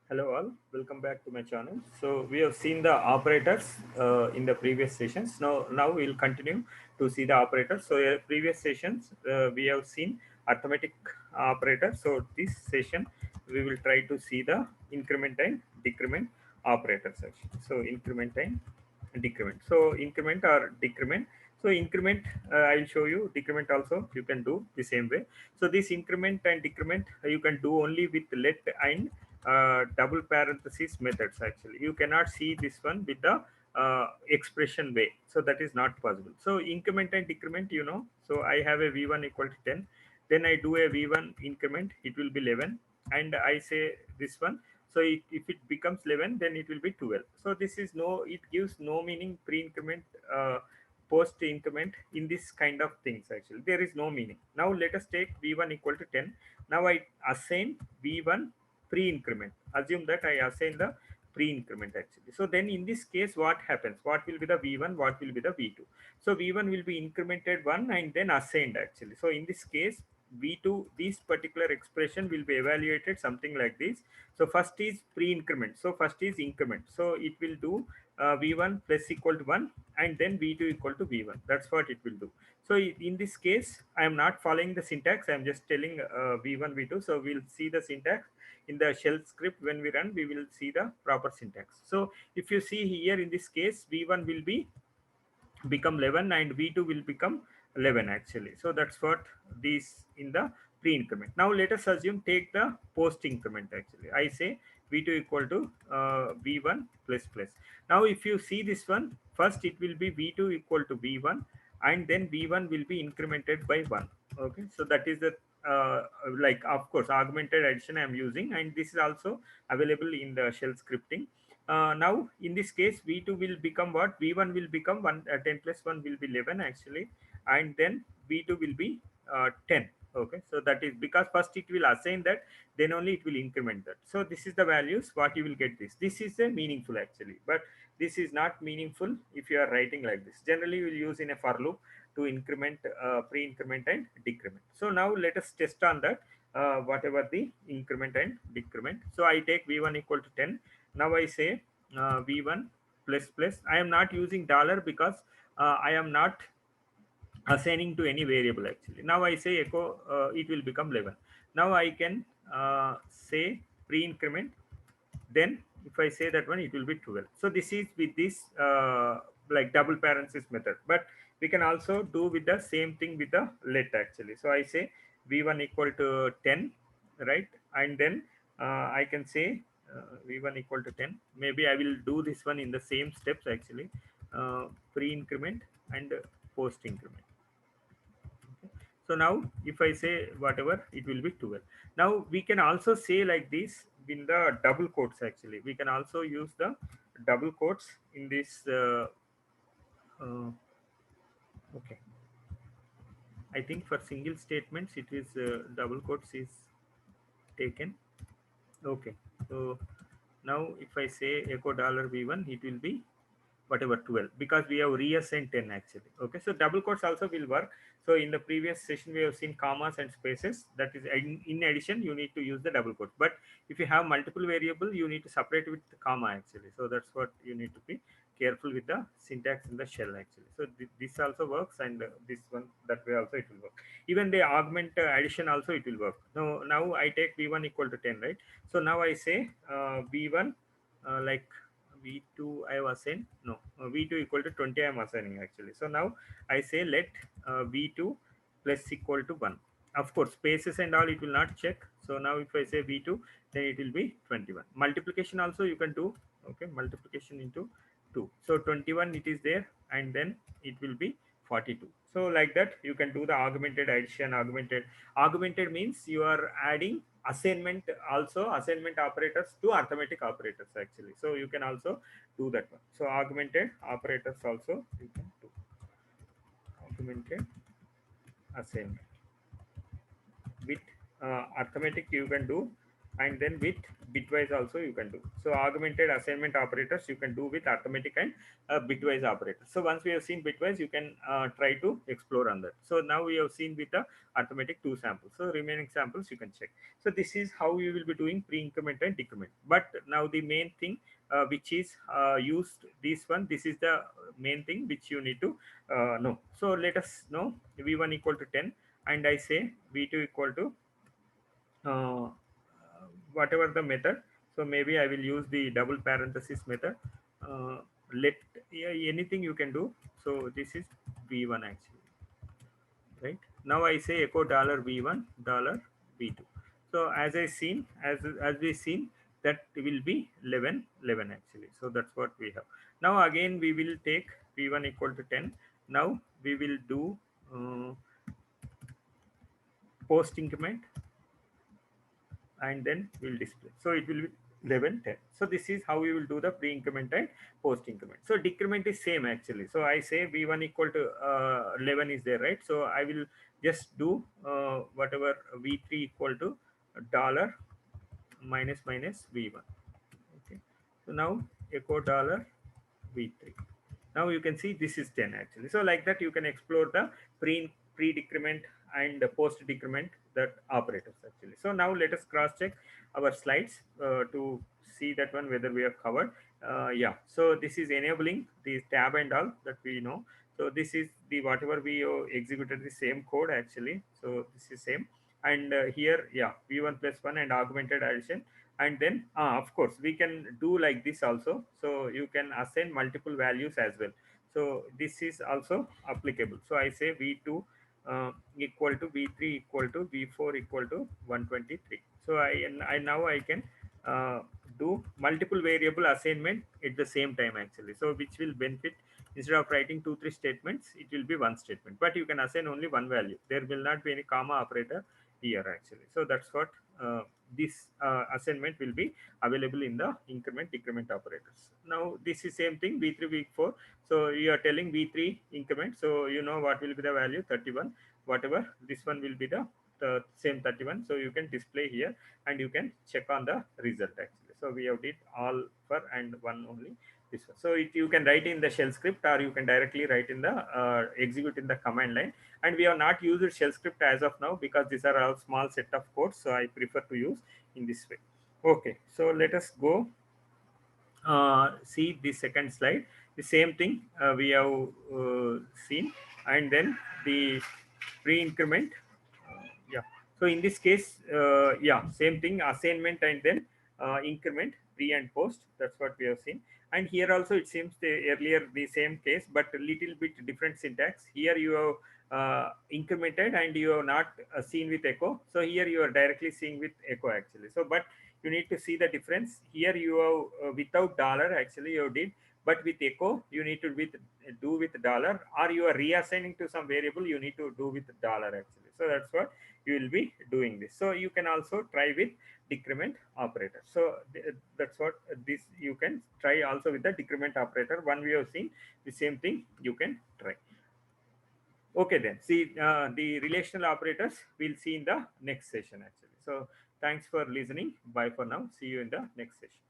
Hello all, welcome back to my channel. So we have seen the operators in the previous sessions. Now we'll continue to see the operators. So previous sessions we have seen arithmetic operators. So this session we will try to see the increment and decrement operators actually. So increment and decrement. So increment or decrement. So increment I will show you. Decrement also you can do the same way. So this increment and decrement you can do only with let and double parenthesis methods actually. You cannot see this one with the expression way, so that is not possible. So increment and decrement, so I have a v1 equal to 10, then I do a v1 increment, it will be 11, and I say this one. So if it becomes 11, then it will be 12. So this is no, it gives no meaning pre increment, post increment in this kind of things actually. There is no meaning. Now let us take v1 equal to 10. Now I assign v1 pre-increment. Assume that I assign the pre-increment actually. So then in this case, what happens? What will be the V1? What will be the V2? So V1 will be incremented 1 and then assigned actually. So in this case, V2, this particular expression will be evaluated something like this. So first is pre-increment. So first is increment. So it will do V1 plus equal to 1 and then V2 equal to V1. That's what it will do. So in this case, I am not following the syntax. I am just telling V1, V2. So we'll see the syntax in the shell script. When we run, we will see the proper syntax. So if you see here in this case, v1 will be become 11 and v2 will become 11 actually. So that's what this in the pre increment. Now let us assume take the post increment actually. I say v2 equal to v1 plus plus. Now if you see this one, first it will be v2 equal to v1 and then v1 will be incremented by 1. Okay, so that is the like of course augmented addition I am using, and this is also available in the shell scripting. Now in this case v2 will become what? V1 will become 1, 10 plus 1 will be 11 actually, and then v2 will be 10. Okay, so that is because first it will assign that, then only it will increment that. So this is the values what you will get. This is a meaningful actually, but this is not meaningful if you are writing like this. Generally you will use in a for loop to increment, pre-increment and decrement. So now let us test on that, whatever the increment and decrement. So I take v1 equal to 10. Now I say v1 plus plus. I am not using dollar because I am not assigning to any variable actually. Now I say echo, it will become 11. Now I can say pre-increment, then if I say that one, it will be 12. So this is with this like double parenthesis method, but we can also do with the same thing with the let actually. So I say v1 equal to 10, right? And then I can say v1 equal to 10. Maybe I will do this one in the same steps actually, pre increment and post increment. So now if I say whatever, it will be 12. Now we can also say like this in the double quotes actually. We can also use the double quotes in this uh, okay, I think for single statements it is double quotes is taken. Okay, so now if I say echo dollar v1, it will be whatever 12, because we have reassigned 10 actually. Okay, so double quotes also will work. So in the previous session we have seen commas and spaces. That is in addition you need to use the double quotes, but if you have multiple variable you need to separate with the comma actually. So that's what you need to be careful with the syntax in the shell actually. So this also works, and this one, that way also it will work. Even the augment addition also it will work. Now I take v1 equal to 10, right? So now I say v1 like v2 I have assigned, no, v2 equal to 20 I am assigning actually. So now I say let v2 plus equal to 1. Of course spaces and all it will not check. So now if I say v2, then it will be 21. Multiplication also you can do. Okay, multiplication into 2, so 21 it is there, and then it will be 42. So like that you can do the augmented addition. Augmented means you are adding assignment, also assignment operators to arithmetic operators actually. So you can also do that one. So augmented operators also you can do. Augmented assignment with arithmetic you can do and then with bitwise also you can do. So augmented assignment operators you can do with arithmetic and bitwise operators. So once we have seen bitwise, you can try to explore on that. So now we have seen with the arithmetic two samples. So remaining samples you can check. So this is how you will be doing pre-increment and decrement. But now the main thing which is used, this one, this is the main thing which you need to know. So let us know v1 equal to 10, and I say v2 equal to uh, whatever the method. So maybe I will use the double parenthesis method. uh, let, yeah, anything you can do. So this is v1 actually, right? Now I say echo dollar v1 dollar v2. So as I seen, as we seen, that will be 11 11 actually. So that's what we have. Now again we will take v1 equal to 10. Now we will do uh, post increment, and then we'll display. So it will be 11 10. So this is how we will do the pre-increment and post-increment. So decrement is same actually. So I say v1 equal to 11 is there, right? So I will just do whatever v3 equal to dollar minus minus v1. Okay. So now echo dollar v3. Now you can see this is 10 actually. So like that you can explore the pre decrement and post decrement that operators actually. So now let us cross check our slides to see that one whether we have covered. Yeah, so this is enabling the tab and all that we know. So this is the whatever we executed the same code actually. So this is same. And here, yeah, v1 plus 1 and augmented addition. And then of course we can do like this also. So you can assign multiple values as well. So this is also applicable. So I say v2 equal to v3 equal to v4 equal to 123. So I now I can uh, do multiple variable assignment at the same time actually. So which will benefit, instead of writing 2 3 statements, it will be one statement, but you can assign only one value. There will not be any comma operator here actually. So that's what this assignment will be available in the increment decrement operators. Now this is same thing v3 v4. So you are telling v3 increment, so you know what will be the value 31, whatever this one will be the same 31. So you can display here and you can check on the result actually. So we have did all for and one only this one. So you can write in the shell script, or you can directly write in the execute in the command line. And we have not used shell script as of now because these are all small set of codes, so I prefer to use in this way. Okay, so let us go see the second slide. The same thing we have seen, and then the pre-increment. Yeah. So in this case, yeah, same thing, assignment and then increment, pre and post. That's what we have seen. And here also it seems earlier the same case, but a little bit different syntax. Here you have incremented and you have not seen with echo. So here you are directly seeing with echo actually. So but you need to see the difference. Here you have without dollar actually you did, but with echo you need to do with dollar, or you are reassigning to some variable, you need to do with dollar actually. So that's what you will be doing this. So you can also try with decrement operator. So that's what this you can try also with the decrement operator. One we have seen, the same thing you can try. Okay, then see the relational operators we'll see in the next session actually. So thanks for listening. Bye for now. See you in the next session.